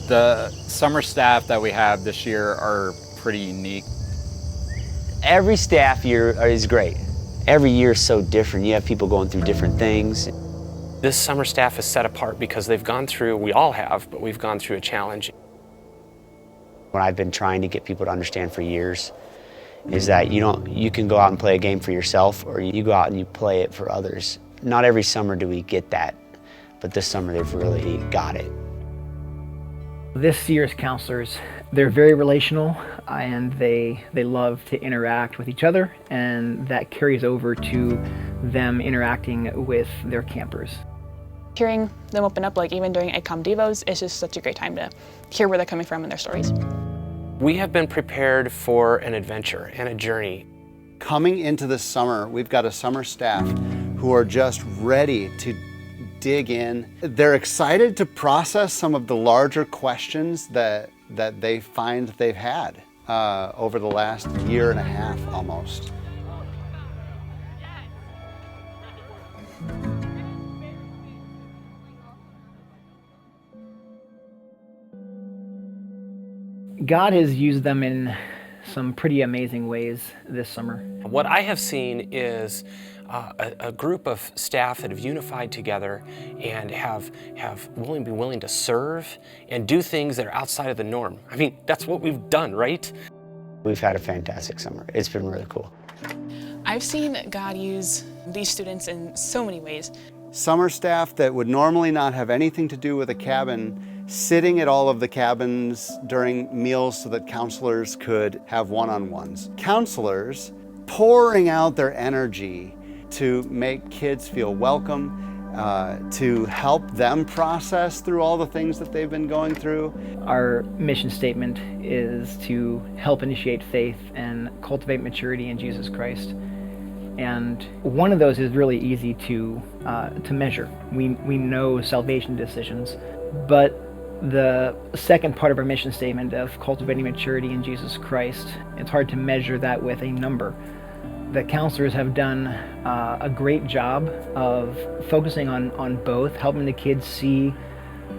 The summer staff that we have this year are pretty unique. Every staff year is great. Every year is so different. You have people going through different things. This summer staff is set apart because they've gone through, we all have, but we've gone through a challenge. What I've been trying to get people to understand for years is that you can go out and play a game for yourself, or you go out and you play it for others. Not every summer do we get that, but this summer they've really got it. This year's counselors, they're very relational and they love to interact with each other, and that carries over to them interacting with their campers. Hearing them open up, like even during ACOM Devos, is just such a great time to hear where they're coming from and their stories. We have been prepared for an adventure and a journey. Coming into this summer, we've got a summer staff who are just ready to dig in. They're excited to process some of the larger questions that they find they've had over the last year and a half almost. God has used them in some pretty amazing ways this summer. What I have seen is a group of staff that have unified together and have been willing to serve and do things that are outside of the norm. I mean, that's what we've done, right? We've had a fantastic summer. It's been really cool. I've seen God use these students in so many ways. Summer staff that would normally not have anything to do with a cabin, sitting at all of the cabins during meals so that counselors could have one-on-ones. Counselors pouring out their energy to make kids feel welcome, to help them process through all the things that they've been going through. Our mission statement is to help initiate faith and cultivate maturity in Jesus Christ. And one of those is really easy to measure. We know salvation decisions, but the second part of our mission statement of cultivating maturity in Jesus Christ, it's hard to measure that with a number. The counselors have done a great job of focusing on both, helping the kids see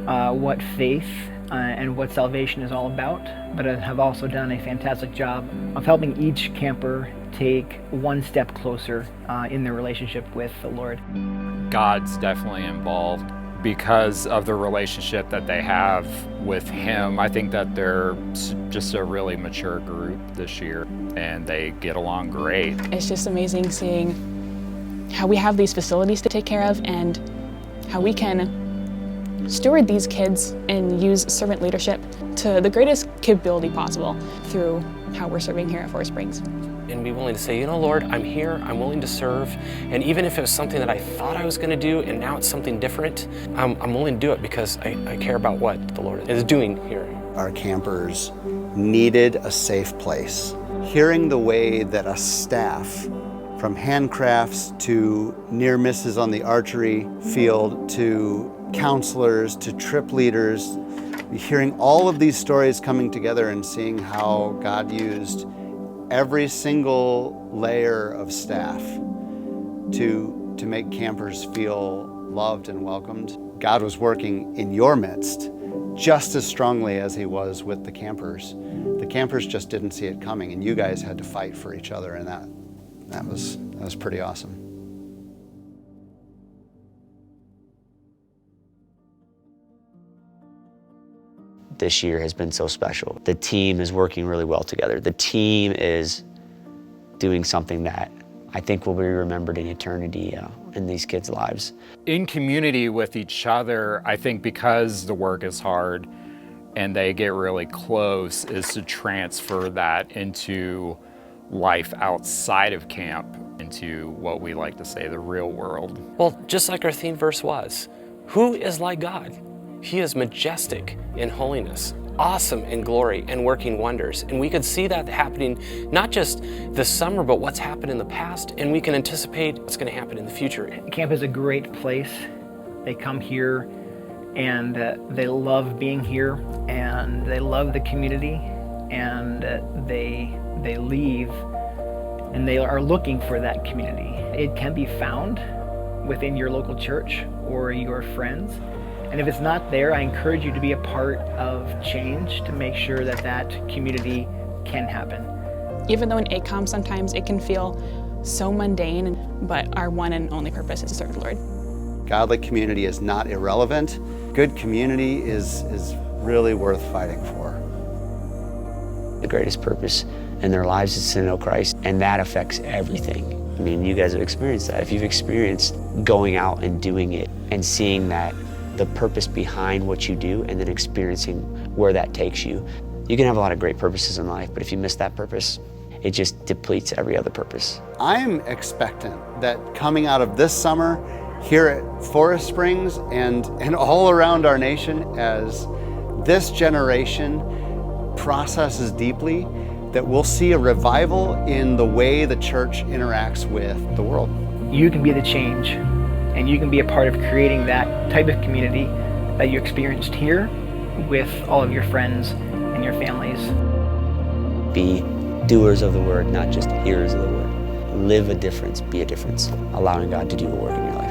what faith and what salvation is all about, but have also done a fantastic job of helping each camper take one step closer in their relationship with the Lord. God's definitely involved because of the relationship that they have with Him. I think that they're just a really mature group this year, and they get along great. It's just amazing seeing how we have these facilities to take care of and how we can steward these kids and use servant leadership to the greatest capability possible through how we're serving here at Forest Springs. And be willing to say, you know, Lord, I'm here, I'm willing to serve. And even if it was something that I thought I was going to do and now it's something different, I'm willing to do it because I care about what the Lord is doing here. Our campers needed a safe place. Hearing the way that a staff, from handcrafts to near misses on the archery field to counselors to trip leaders, hearing all of these stories coming together and seeing how God used every single layer of staff to make campers feel loved and welcomed. God was working in your midst just as strongly as He was with the campers. The campers just didn't see it coming, and you guys had to fight for each other, and that was pretty awesome. This year has been so special. The team is working really well together. The team is doing something that I think will be remembered in eternity in these kids' lives. In community with each other, I think because the work is hard and they get really close, is to transfer that into life outside of camp, into what we like to say, the real world. Well, just like our theme verse was, who is like God? He is majestic in holiness, awesome in glory, and working wonders. And we could see that happening not just this summer, but what's happened in the past, and we can anticipate what's going to happen in the future. Camp is a great place. They come here and they love being here, and they love the community, and they leave and they are looking for that community. It can be found within your local church or your friends. And if it's not there, I encourage you to be a part of change to make sure that that community can happen. Even though in ACOM sometimes it can feel so mundane, but our one and only purpose is to serve the Lord. Godly community is not irrelevant. Good community is really worth fighting for. The greatest purpose in their lives is to know Christ, and that affects everything. I mean, you guys have experienced that. If you've experienced going out and doing it and seeing that, the purpose behind what you do, and then experiencing where that takes you, you can have a lot of great purposes in life, but if you miss that purpose, it just depletes every other purpose. I'm expectant that coming out of this summer here at Forest Springs and all around our nation, as this generation processes deeply, that we'll see a revival in the way the church interacts with the world. You can be the change, and you can be a part of creating that type of community that you experienced here with all of your friends and your families. Be doers of the word, not just hearers of the word. Live a difference, be a difference, allowing God to do the work in your life.